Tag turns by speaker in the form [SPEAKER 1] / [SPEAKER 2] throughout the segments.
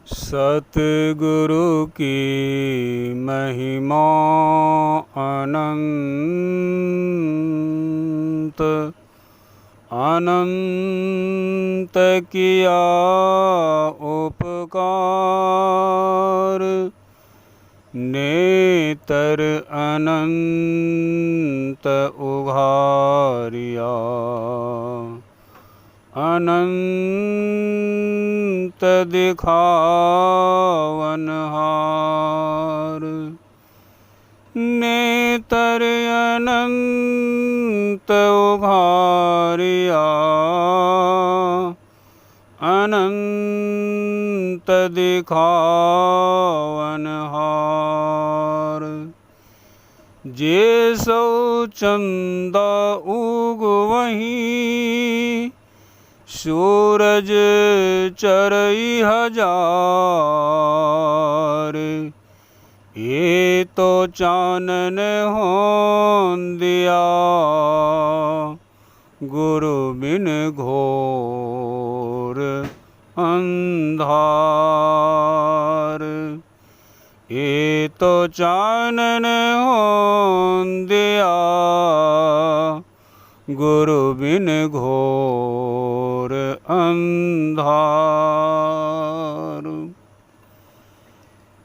[SPEAKER 1] सतगुरु की महिमा अनंत अनंत किया उपकार। नेतर अनंत उघारिया अनंत दिखावनहार। नेतर अनंत उघारिया अनंत दिखावनहार। जे सौ चंदा उग वहीं सूरज चरई हजार। ये तो चानन हों दिया गुरु बिन घोर अंधार। ये तो चानन हों दिया गुरु बिन घोर अंधार।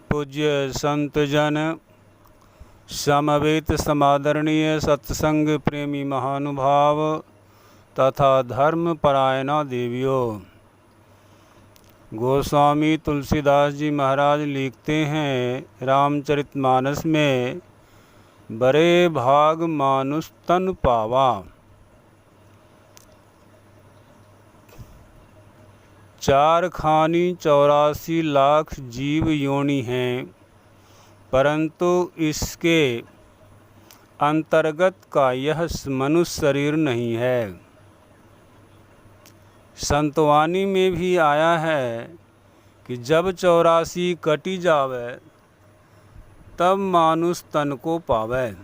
[SPEAKER 1] पूज्य संत जन, समवेत समादरणीय सत्संग प्रेमी महानुभाव तथा धर्म परायणा देवियों, गोस्वामी तुलसीदास जी महाराज लिखते हैं रामचरितमानस में, बड़े भाग मानुष तन पावा। 4 खानी 84 लाख जीव योनि हैं, परंतु इसके अंतर्गत का यह मनुष्य शरीर नहीं है। संतवानी में भी आया है कि जब 84 कटी जावे तब मानुष तन को पावे।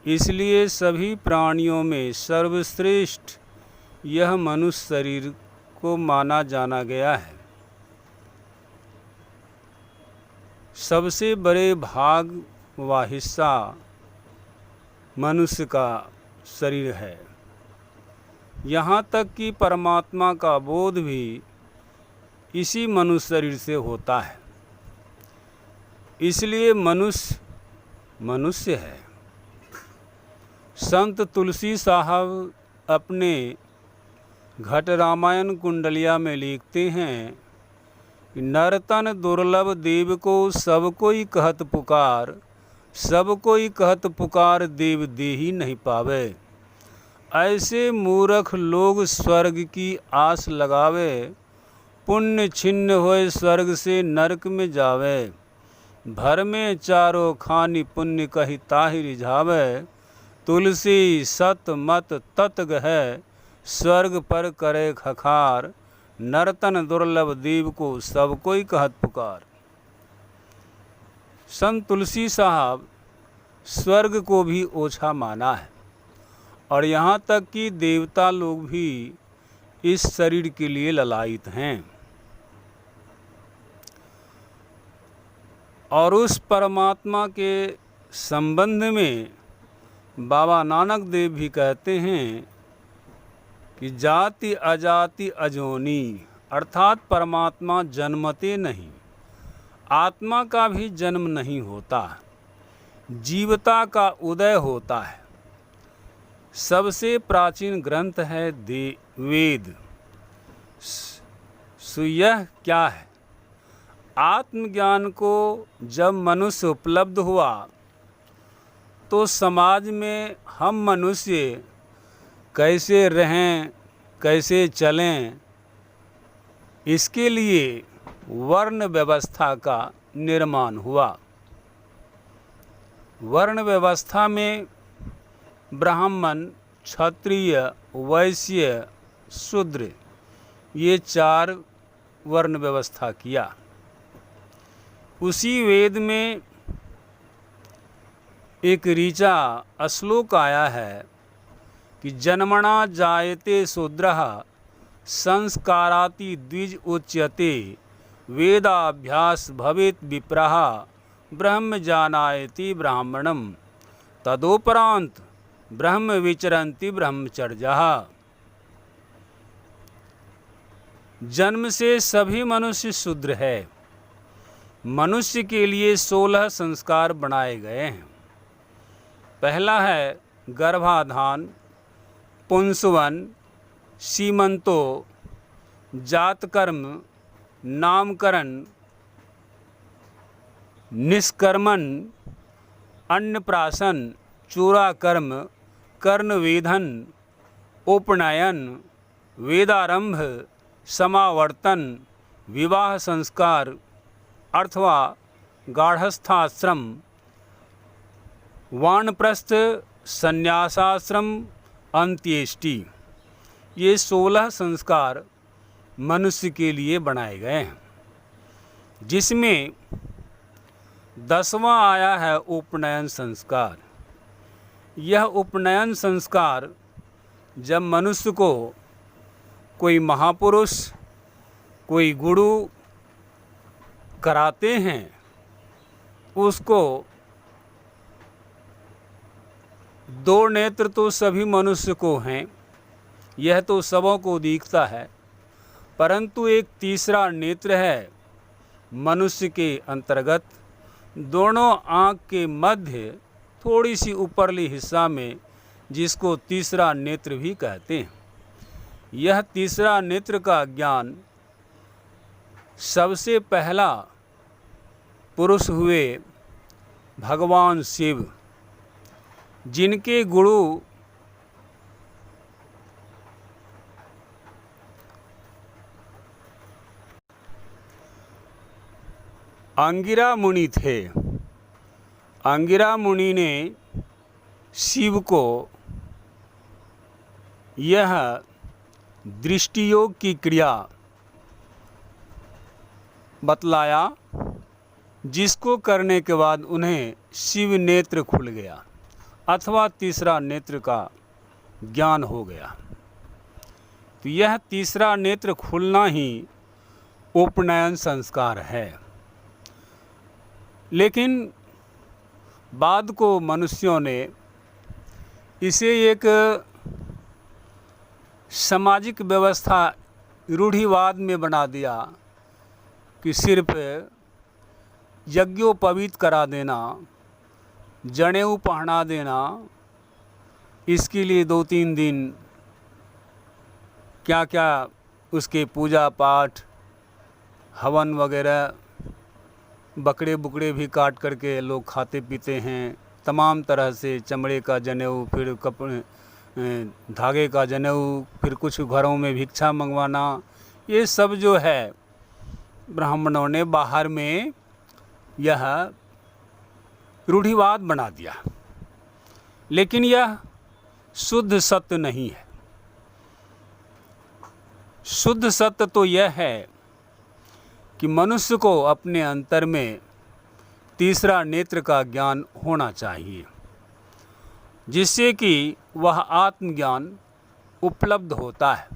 [SPEAKER 1] इसलिए सभी प्राणियों में सर्वश्रेष्ठ यह मनुष्य शरीर को माना जाना गया है। सबसे बड़े भाग व हिस्सा मनुष्य का शरीर है। यहाँ तक कि परमात्मा का बोध भी इसी मनुष्य शरीर से होता है। इसलिए मनुष्य मनुष्य है। संत तुलसी साहब अपने घट रामायण कुंडलिया में लिखते हैं कि नरतन दुर्लभ देव को सब कोई कहत पुकार, सब कोई कहत पुकार देव देही नहीं पावे। ऐसे मूर्ख लोग स्वर्ग की आस लगावे, पुण्य छिन्न होए स्वर्ग से नरक में जावे। भर में 4 खानी पुण्य कही ताहि रिझावे, तुलसी सत मत तत गहे स्वर्ग पर करे खखार। नरतन दुर्लभ देव को सब कोई कहत पुकार। संत तुलसी साहब स्वर्ग को भी ओछा माना है, और यहाँ तक कि देवता लोग भी इस शरीर के लिए ललायित हैं। और उस परमात्मा के संबंध में बाबा नानक देव भी कहते हैं कि जाति अजाति अजोनी, अर्थात परमात्मा जन्मते नहीं, आत्मा का भी जन्म नहीं होता, जीवता का उदय होता है। सबसे प्राचीन ग्रंथ है वेद। यह क्या है? आत्मज्ञान को जब मनुष्य उपलब्ध हुआ तो समाज में हम मनुष्य कैसे रहें, कैसे चलें, इसके लिए वर्ण व्यवस्था का निर्माण हुआ। वर्ण व्यवस्था में ब्राह्मण, क्षत्रिय, वैश्य, शूद्र, ये 4 वर्ण व्यवस्था किया। उसी वेद में एक ऋचा श्लोक आया है कि जन्मना जायते शूद्रः संस्काराति द्विज उच्यते वेदाभ्यास भवेत विप्रः ब्रह्म जानायति ब्राह्मणम तदोपरांत ब्रह्म विचरन्ति ब्रह्मचर्यः। जन्म से सभी मनुष्य शूद्र है। मनुष्य के लिए 16 संस्कार बनाए गए हैं। पहला है गर्भाधान, पुंसवन, सीमंतो, जातकर्म, नामकरण, निष्कर्मण, अन्नप्राशन, चूड़ाकर्म, कर्णवेधन, उपनयन, वेदारंभ, समावर्तन, विवाह संस्कार अथवा गार्हस्थाश्रम, वानप्रस्थ, संन्यासाश्रम, अंत्येष्टि। ये 16 संस्कार मनुष्य के लिए बनाए गए हैं, जिसमें 10वां आया है उपनयन संस्कार। यह उपनयन संस्कार जब मनुष्य को कोई महापुरुष, कोई गुरु कराते हैं, उसको 2 नेत्र तो सभी मनुष्य को हैं, यह तो सबों को दिखता है, परंतु एक तीसरा नेत्र है मनुष्य के अंतर्गत। दोनों आँख के मध्य थोड़ी सी ऊपरली हिस्सा में, जिसको तीसरा नेत्र भी कहते हैं। यह तीसरा नेत्र का ज्ञान सबसे पहला पुरुष हुए भगवान शिव, जिनके गुरु अंगिरा मुनि थे। अंगिरा मुनि ने शिव को यह दृष्टि योग की क्रिया बतलाया, जिसको करने के बाद उन्हें शिव नेत्र खुल गया अथवा तीसरा नेत्र का ज्ञान हो गया। तो यह तीसरा नेत्र खुलना ही उपनयन संस्कार है। लेकिन बाद को मनुष्यों ने इसे एक सामाजिक व्यवस्था, रूढ़िवाद में बना दिया कि सिर्फ यज्ञोपवीत करा देना, जनेऊ पहना देना, इसके लिए 2-3 दिन क्या क्या उसके पूजा पाठ, हवन वगैरह, बकरे बुकड़े भी काट करके लोग खाते पीते हैं। तमाम तरह से चमड़े का जनेऊ, फिर कपड़े धागे का जनेऊ, फिर कुछ घरों में भिक्षा मंगवाना, ये सब जो है ब्राह्मणों ने बाहर में यह रूढ़िवाद बना दिया। लेकिन यह शुद्ध सत्य नहीं है। शुद्ध सत्य तो यह है कि मनुष्य को अपने अंतर में तीसरा नेत्र का ज्ञान होना चाहिए, जिससे कि वह आत्मज्ञान उपलब्ध होता है।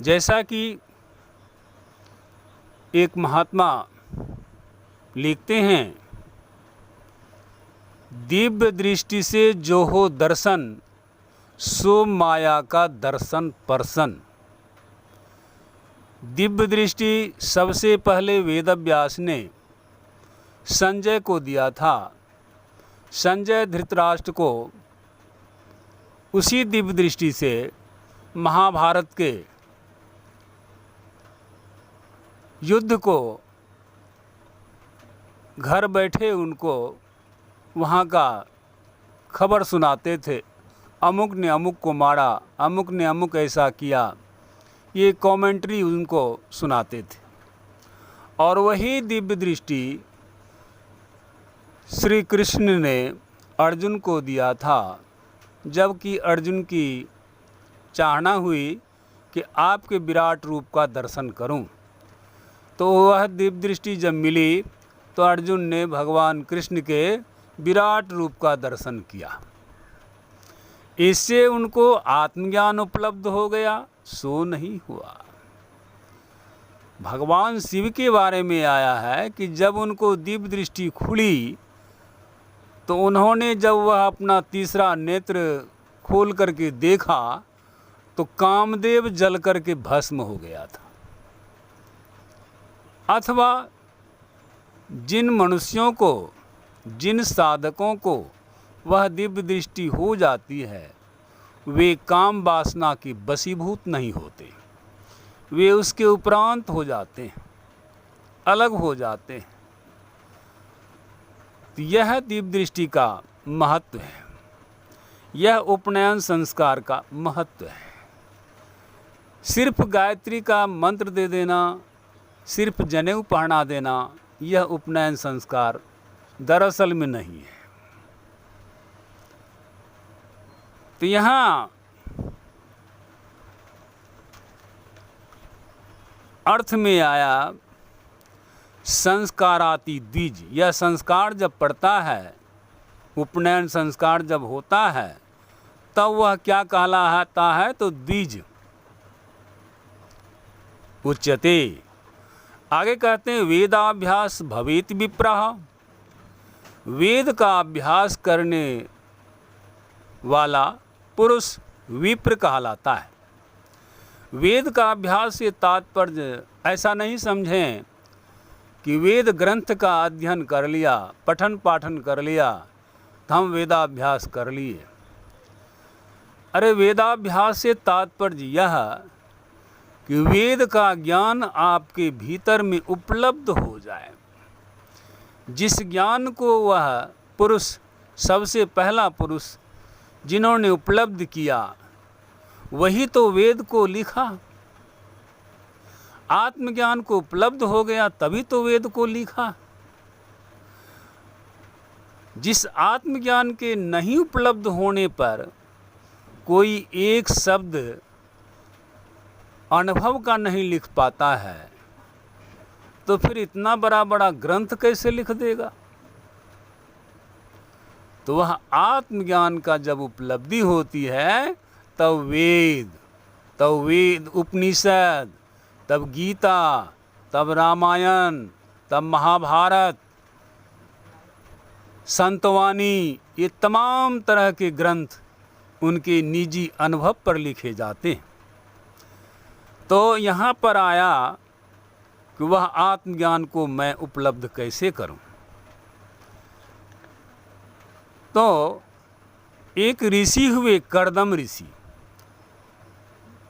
[SPEAKER 1] जैसा कि एक महात्मा लिखते हैं, दिव्य दृष्टि से जो हो दर्शन, सो माया का दर्शन पर्सन। दिव्य दृष्टि सबसे पहले वेदव्यास ने संजय को दिया था। संजय धृतराष्ट्र को उसी दिव्य दृष्टि से महाभारत के युद्ध को घर बैठे उनको वहाँ का खबर सुनाते थे। अमुक ने अमुक को मारा, अमुक ने अमुक ऐसा किया, ये कमेंट्री उनको सुनाते थे। और वही दिव्य दृष्टि श्री कृष्ण ने अर्जुन को दिया था, जबकि अर्जुन की चाहना हुई कि आपके विराट रूप का दर्शन करूं। तो वह दिव्य दृष्टि जब मिली तो अर्जुन ने भगवान कृष्ण के विराट रूप का दर्शन किया। इससे उनको आत्मज्ञान उपलब्ध हो गया, सो नहीं हुआ। भगवान शिव के बारे में आया है कि जब उनको दिव्य दृष्टि खुली तो उन्होंने जब वह अपना तीसरा नेत्र खोल करके देखा तो कामदेव जल करके भस्म हो गया था। अथवा जिन मनुष्यों को, जिन साधकों को वह दिव्य दृष्टि हो जाती है, वे काम वासना के वशीभूत नहीं होते, वे उसके उपरांत हो जाते हैं, अलग हो जाते हैं। तो यह दिव्य दृष्टि का महत्व है, यह उपनयन संस्कार का महत्व है। सिर्फ गायत्री का मंत्र दे देना, सिर्फ जनेऊ पहना देना, यह उपनयन संस्कार दरअसल में नहीं है। तो यहाँ अर्थ में आया संस्काराति द्विज। यह संस्कार जब पड़ता है, उपनयन संस्कार जब होता है, तब वह क्या कहलाता है? तो द्विज उच्यते। आगे कहते हैं वेदाभ्यास भवेत विप्रः। वेद का अभ्यास करने वाला पुरुष विप्र कहलाता है। वेद का अभ्यास से तात्पर्य ऐसा नहीं समझें कि वेद ग्रंथ का अध्ययन कर लिया, पठन पाठन कर लिया तो हम वेदाभ्यास कर लिए। अरे वेदाभ्यास से तात्पर्य यह कि वेद का ज्ञान आपके भीतर में उपलब्ध हो जाए। जिस ज्ञान को वह पुरुष, सबसे पहला पुरुष जिन्होंने उपलब्ध किया, वही तो वेद को लिखा। आत्मज्ञान को उपलब्ध हो गया तभी तो वेद को लिखा। जिस आत्मज्ञान के नहीं उपलब्ध होने पर कोई एक शब्द अनुभव का नहीं लिख पाता है, तो फिर इतना बड़ा बड़ा ग्रंथ कैसे लिख देगा? तो वह आत्मज्ञान का जब उपलब्धि होती है तब वेद, उपनिषद, तब गीता, तब रामायण, तब महाभारत, संतवाणी, ये तमाम तरह के ग्रंथ उनके निजी अनुभव पर लिखे जाते हैं। तो यहाँ पर आया कि वह आत्मज्ञान को मैं उपलब्ध कैसे करूं। तो एक ऋषि हुए कर्दम ऋषि,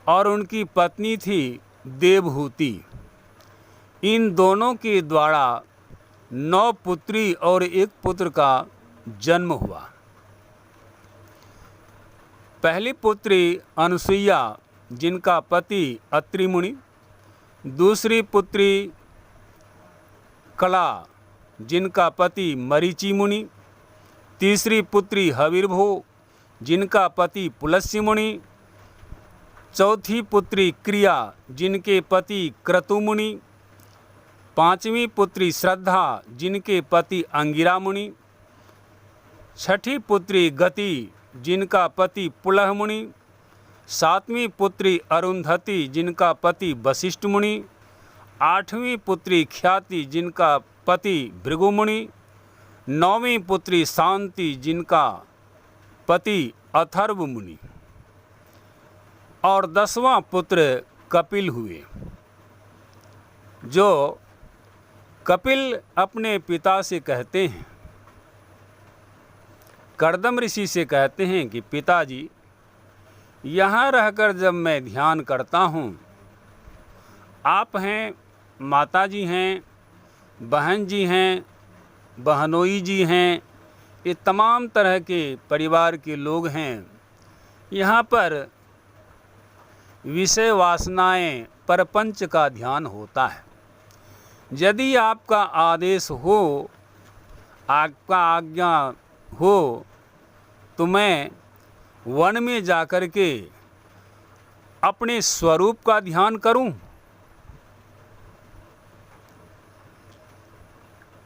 [SPEAKER 1] और उनकी पत्नी थी देवहूति। इन दोनों के द्वारा 9 पुत्री और 1 पुत्र का जन्म हुआ। पहली पुत्री अनुसुईया, जिनका पति अत्रि मुनि। दूसरी पुत्री कला, जिनका पति मरीचि मुनि। तीसरी पुत्री हविर्भो, जिनका पति पुलस्त्य मुनि। चौथी पुत्री क्रिया, जिनके पति क्रतु मुनि। 5वीं पुत्री श्रद्धा, जिनके पति अंगिरा मुनि। 6ठी पुत्री गति, जिनका पति पुलह मुनि। 7वीं पुत्री अरुंधति, जिनका पति वशिष्ठ मुनि। 8वीं पुत्री ख्याति, जिनका पति भृगु मुनि। 9वीं पुत्री शांति, जिनका पति अथर्व मुनि। और 10वां पुत्र कपिल हुए। जो कपिल अपने पिता से कहते हैं, कर्दम ऋषि से कहते हैं कि पिताजी, यहाँ रहकर जब मैं ध्यान करता हूँ, आप हैं, माताजी हैं, बहन जी हैं, बहनोई जी हैं, ये तमाम तरह के परिवार के लोग हैं। यहाँ पर विषय वासनाएं, परपंच का ध्यान होता है। यदि आपका आदेश हो, आपका आज्ञा हो, तो मैं वन में जाकर के अपने स्वरूप का ध्यान करूं।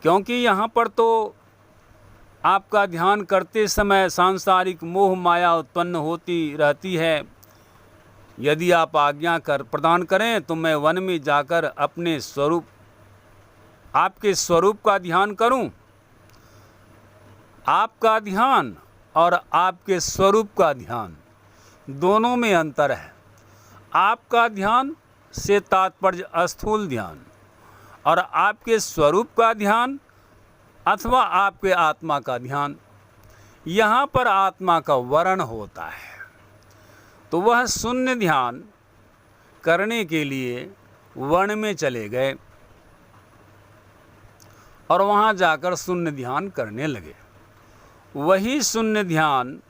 [SPEAKER 1] क्योंकि यहाँ पर तो आपका ध्यान करते समय सांसारिक मोह माया उत्पन्न होती रहती है। यदि आप आज्ञा प्रदान करें तो मैं वन में जाकर अपने स्वरूप, आपके स्वरूप का ध्यान करूं। आपका ध्यान और आपके स्वरूप का ध्यान दोनों में अंतर है। आपका ध्यान से तात्पर्य स्थूल ध्यान, और आपके स्वरूप का ध्यान अथवा आपके आत्मा का ध्यान। यहाँ पर आत्मा का वर्ण होता है, तो वह शून्य ध्यान करने के लिए वन में चले गए और वहाँ जाकर शून्य ध्यान करने लगे। वही शून्य ध्यान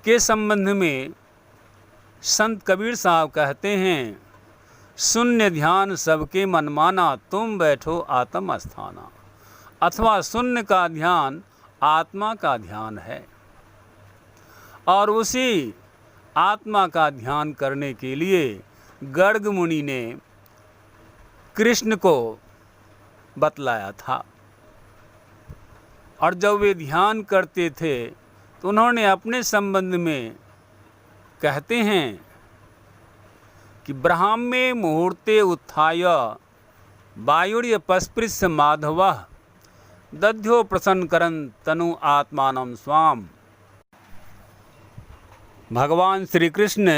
[SPEAKER 1] के संबंध में संत कबीर साहब कहते हैं, शून्य ध्यान सबके मनमाना, तुम बैठो आत्म अस्थाना। अथवा शून्य का ध्यान आत्मा का ध्यान है, और उसी आत्मा का ध्यान करने के लिए गर्ग मुनि ने कृष्ण को बतलाया था। और जब वे ध्यान करते थे तो उन्होंने अपने संबंध में कहते हैं कि ब्राह्मे मुहूर्ते उत्थाय वायुर्य पस्पृश माधव दध्यो प्रसन्न करन तनु आत्मानं स्वाम। भगवान श्री कृष्ण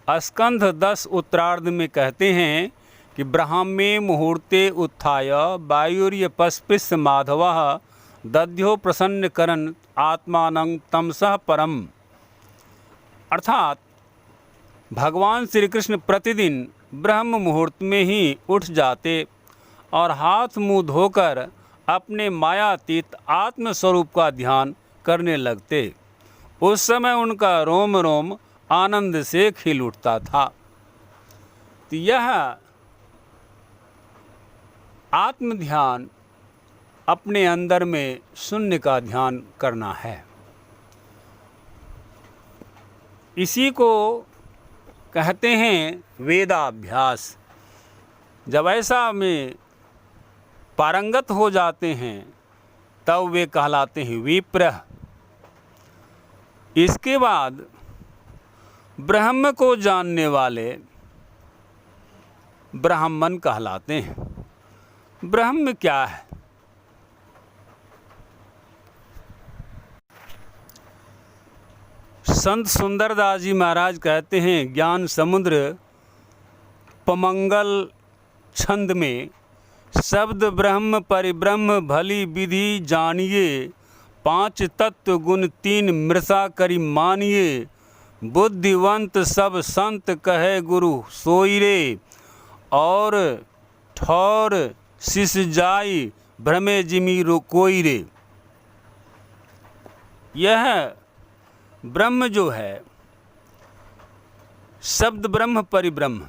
[SPEAKER 1] स्कंध 10 उत्तरार्ध में कहते हैं कि ब्राह्मे मुहूर्ते उत्थाय वायुर्य पस्पृश माधव दध्यो प्रसन्न करन आत्मानं तमसः परम। अर्थात भगवान श्री कृष्ण प्रतिदिन ब्रह्म मुहूर्त में ही उठ जाते और हाथ मुंह धोकर अपने मायातीत आत्म स्वरूप का ध्यान करने लगते। उस समय उनका रोम रोम आनंद से खिल उठता था। तो यह आत्म ध्यान अपने अंदर में शून्य का ध्यान करना है। इसी को कहते हैं वेदाभ्यास। जब ऐसा में पारंगत हो जाते हैं तब वे कहलाते हैं विप्र। इसके बाद ब्रह्म को जानने वाले ब्राह्मण कहलाते हैं। ब्रह्म क्या है? संत सुंदरदास जी महाराज कहते हैं, ज्ञान समुद्र पमंगल छंद में शब्द ब्रह्म परिब्रह्म भली विधि जानिए, 5 तत्व गुण 3 मृषा करी मानिए, बुद्धिवंत सब संत कहे गुरु सोई रे, और ठौर शिष जाई भ्रमे जिमी कोई रे। यह ब्रह्म जो है, शब्द ब्रह्म परिब्रह्म,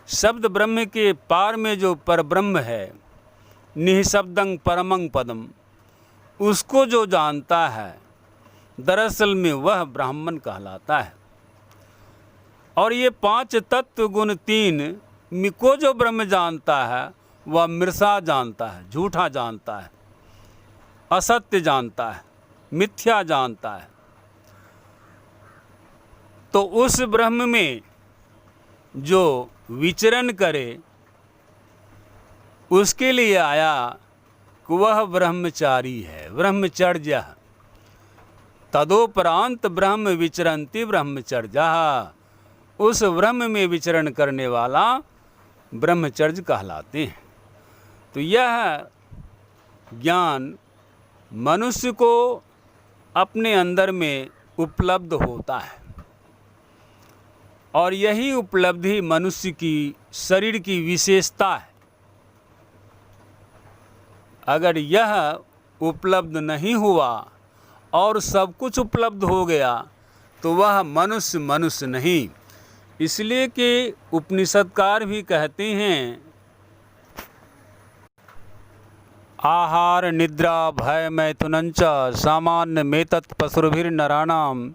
[SPEAKER 1] शब्द ब्रह्म के पार में जो परब्रह्म है, निःशब्दं परमं पदम, उसको जो जानता है दरअसल में वह ब्राह्मण कहलाता है। और ये 5 तत्व गुण 3 को जो ब्रह्म जानता है वह मृषा जानता है, झूठा जानता है, असत्य जानता है, मिथ्या जानता है। तो उस ब्रह्म में जो विचरण करे उसके लिए आया कि वह ब्रह्मचारी है, ब्रह्मचर्य। तदोपरांत ब्रह्म विचरन्ति ब्रह्मचर्या। उस ब्रह्म में विचरण करने वाला ब्रह्मचर्य कहलाते हैं। तो यह ज्ञान मनुष्य को अपने अंदर में उपलब्ध होता है, और यही उपलब्धि मनुष्य की शरीर की विशेषता है। अगर यह उपलब्ध नहीं हुआ और सब कुछ उपलब्ध हो गया तो वह मनुष्य नहीं। इसलिए कि उपनिषदकार भी कहते हैं, आहार निद्रा भय मैथुनंच सामान्य मेतत् पशुभिर्नराणाम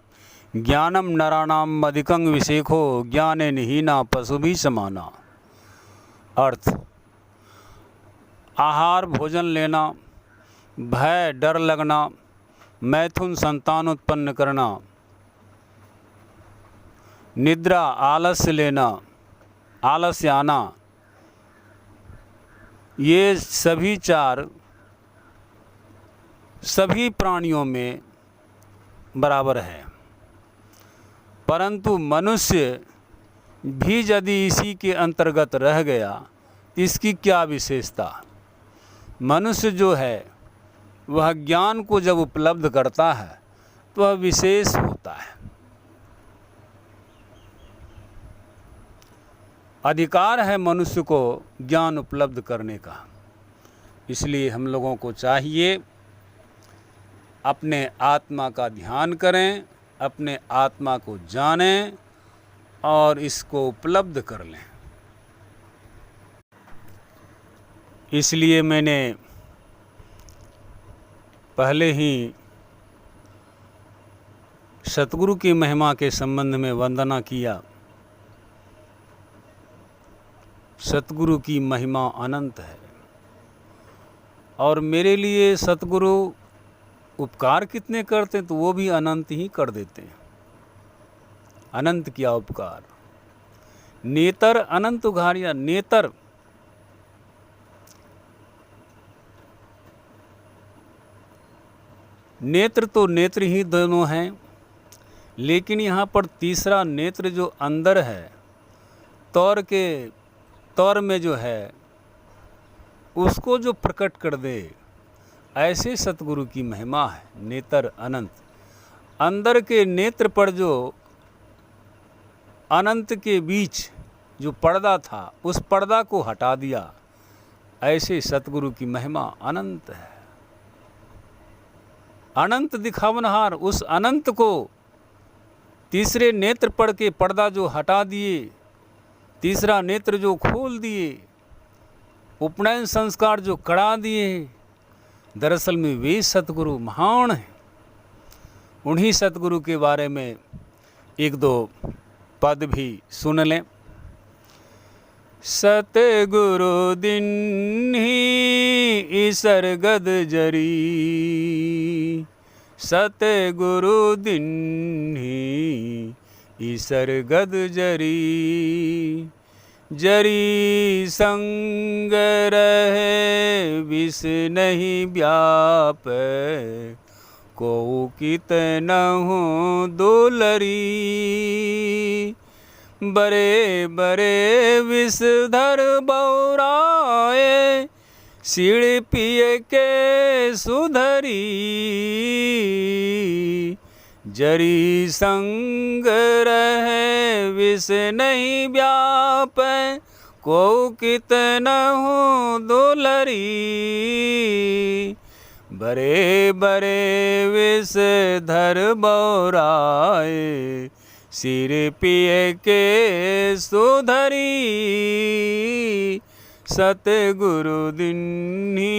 [SPEAKER 1] ज्ञानम नराणाम अधिकं विशेखो ज्ञाने निहीना पशु भी समाना। अर्थ, आहार भोजन लेना, भय डर लगना, मैथुन संतान उत्पन्न करना, निद्रा आलस्य लेना, आलस्य आना, ये सभी चार सभी प्राणियों में बराबर है। परंतु मनुष्य भी यदि इसी के अंतर्गत रह गया तो इसकी क्या विशेषता? मनुष्य जो है वह ज्ञान को जब उपलब्ध करता है तो वह विशेष होता है। अधिकार है मनुष्य को ज्ञान उपलब्ध करने का। इसलिए हम लोगों को चाहिए अपने आत्मा का ध्यान करें, अपने आत्मा को जानें और इसको उपलब्ध कर लें। इसलिए मैंने पहले ही सतगुरु की महिमा के संबंध में वंदना किया। सतगुरु की महिमा अनंत है और मेरे लिए सतगुरु उपकार कितने करते हैं तो वो भी अनंत ही कर देते हैं। अनंत क्या उपकार! नेतर अनंत उघारिया। नेतर नेत्र तो नेत्र ही दोनों हैं, लेकिन यहाँ पर तीसरा नेत्र जो अंदर है, तौर में जो है, उसको जो प्रकट कर दे, ऐसे सतगुरु की महिमा है। नेतर अनंत, अंदर के नेत्र पर जो अनंत के बीच जो पर्दा था उस पर्दा को हटा दिया, ऐसे सतगुरु की महिमा अनंत है। अनंत दिखावनहार, उस अनंत को तीसरे नेत्र पर के पर्दा जो हटा दिए, तीसरा नेत्र जो खोल दिए, उपनयन संस्कार जो करा दिए, दरअसल में वे सतगुरु महान हैं। उन्हीं सतगुरु के बारे में एक दो पद भी सुन लें। सतगुरु दीन्ही ईसरगद जरी, सतगुरु दीन्ही ईसरगद जरी, जरी संग रहे विष नहीं व्याप, को कितनहु दुलरी, बरे बरे विषधर बौराए, सीढ़ पिए के सुधरी, जरी संग रहे विष नहीं व्याप, को कितनहु दुलरी, बरे बरे विषधर बौराए, सिर पिए के सुधरी, सतगुरु दीन्ही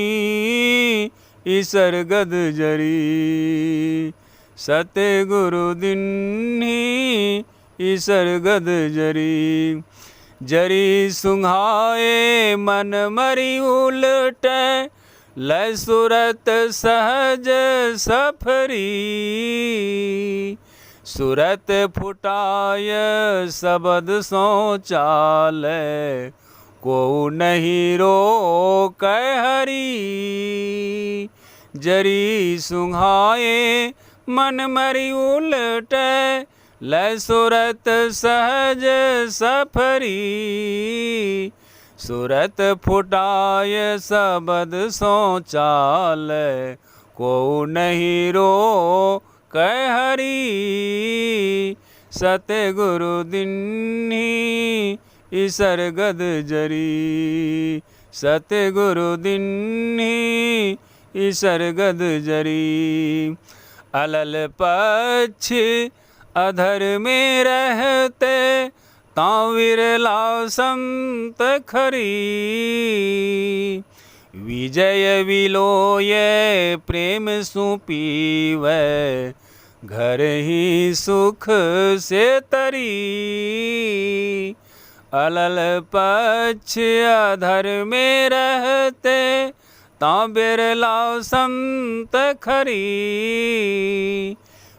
[SPEAKER 1] ईसरगद जरी, सतगुरु दीन्ही ईसरगद जरी, जरी सुंघाए मन मरी उलटे, लय सुरत सहज सफरी, सुरत फुटाय शब्द सो चाले, को नहीं रोक हरी, जरी सुंघाए मन मरी उलटे, लय सुरत सहज सफरी, सुरत फुटाय शब्द सो चाले, को नहीं रोक हरी, सतगुरु दीन्ही ईसरगद जरी, सतगुरु दीन्ही ईसरगद जरी, अलल पक्षी अधर में रहते, तां विरला संत खरी, विजय विलोय प्रेम सुपीवै, घर ही सुख से तरी, अलल पक्ष अधर में रहते ता बिरला संत खरी।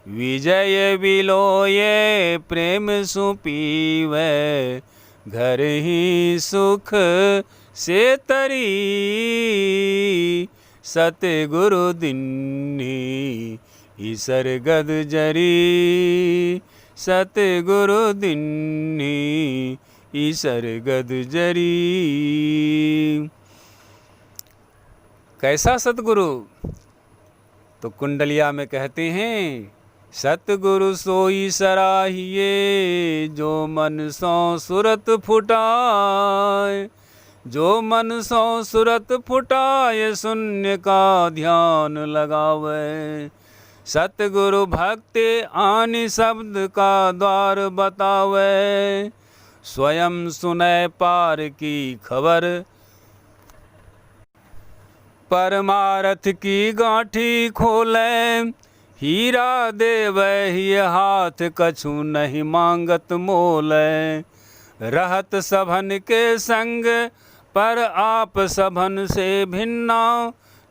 [SPEAKER 1] विजय बिलोये प्रेम सुपीवै घर ही सुख से तरी। सतगुरु दिन्नी ईसर गद जरी। सतगुरु दिन्नी ईसर गद जरी। कैसा सतगुरु? तो कुंडलिया में कहते हैं, सतगुरु सोई सराहिए जो मन सौ सुरत फुटाए। जो मन सौ सुरत फुटाए शून्य का ध्यान लगावे। सतगुरु भक्ति आनि शब्द का द्वार बतावे। स्वयं सुनै पार की खबर परमारथ की गांठी खोले। हीरा देवै ही हाथ कछु नहीं मांगत मोले। रहत सभन के संग पर आप सभन से भिन्ना।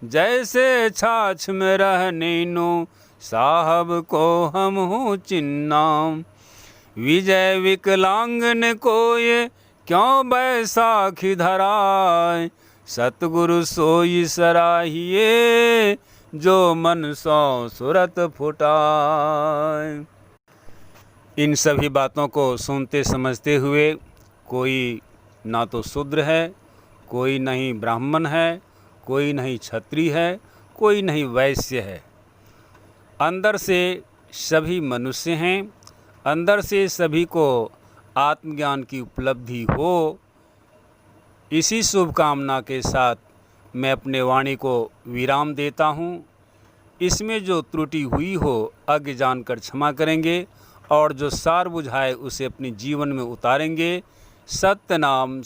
[SPEAKER 1] जैसे छाछ में रहने नो साहब को हम हूँ चिन्ना। विजय विकलांगन को ये क्यों बैसाखी धराए। सतगुरु सोई सराहिए जो मन सौ सुरत फुटाए। इन सभी बातों को सुनते समझते हुए कोई ना तो शूद्र है, कोई नहीं ब्राह्मण है, कोई नहीं क्षत्रिय है, कोई नहीं वैश्य है। अंदर से सभी मनुष्य हैं। अंदर से सभी को आत्मज्ञान की उपलब्धि हो, इसी शुभकामना के साथ मैं अपने वाणी को विराम देता हूँ। इसमें जो त्रुटि हुई हो अज्ञ जानकर क्षमा करेंगे और जो सार बुझाए उसे अपने जीवन में उतारेंगे। सत्य नाम